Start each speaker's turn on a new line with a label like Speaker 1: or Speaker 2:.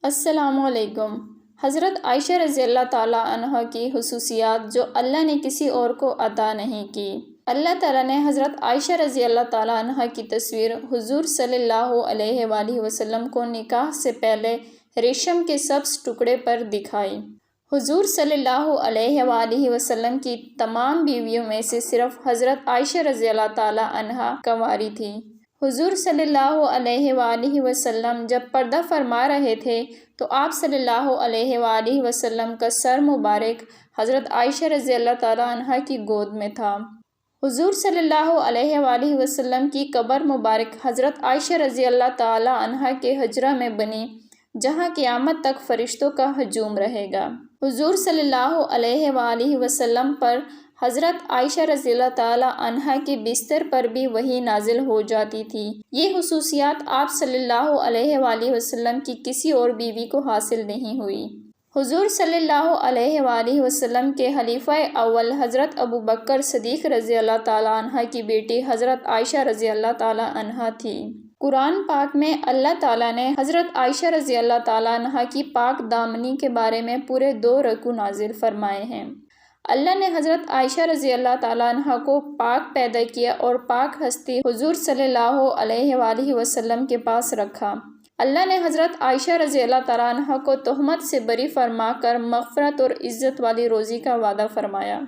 Speaker 1: السلام علیکم۔ حضرت عائشہ رضی اللہ تعالیٰ عنہ کی خصوصیات جو اللہ نے کسی اور کو عطا نہیں کی۔ اللہ تعالیٰ نے حضرت عائشہ رضی اللہ تعالیٰ عنہ کی تصویر حضور صلی اللہ علیہ وآلہ وسلم کو نکاح سے پہلے ریشم کے سبز ٹکڑے پر دکھائی۔ حضور صلی اللہ علیہ وآلہ وسلم کی تمام بیویوں میں سے صرف حضرت عائشہ رضی اللہ تعالیٰ عنہ کنواری تھیں۔ حضور صلی اللہ علیہ وآلہ وسلم جب پردہ فرما رہے تھے تو آپ صلی اللہ علیہ وآلہ وسلم کا سر مبارک حضرت عائشہ رضی اللہ تعالیٰ عنہ کی گود میں تھا۔ حضور صلی اللہ علیہ وآلہ وسلم کی قبر مبارک حضرت عائشہ رضی اللہ تعالیٰ عنہ کے حجرہ میں بنی، جہاں قیامت تک فرشتوں کا ہجوم رہے گا۔ حضور صلی اللہ علیہ وآلہ وسلم پر حضرت عائشہ رضی اللہ تعالیٰ عنہ کے بستر پر بھی وحی نازل ہو جاتی تھی۔ یہ خصوصیات آپ صلی اللہ علیہ وآلہ وسلم کی کسی اور بیوی کو حاصل نہیں ہوئی۔ حضور صلی اللہ علیہ وآلہ وسلم کے خلیفہ اول حضرت ابوبکر صدیق رضی اللہ تعالیٰ عنہ کی بیٹی حضرت عائشہ رضی اللہ تعالیٰ عنہ تھی۔ قرآن پاک میں اللہ تعالیٰ نے حضرت عائشہ رضی اللہ تعالیٰ عنہ کی پاک دامنی کے بارے میں پورے 2 رکوع نازل فرمائے ہیں۔ اللہ نے حضرت عائشہ رضی اللہ تعالیٰ عنہ کو پاک پیدا کیا اور پاک ہستی حضور صلی اللہ علیہ وآلہ وسلم کے پاس رکھا۔ اللہ نے حضرت عائشہ رضی اللہ تعالیٰ عنہ کو تہمت سے بری فرما کر مغفرت اور عزت والی روزی کا وعدہ فرمایا۔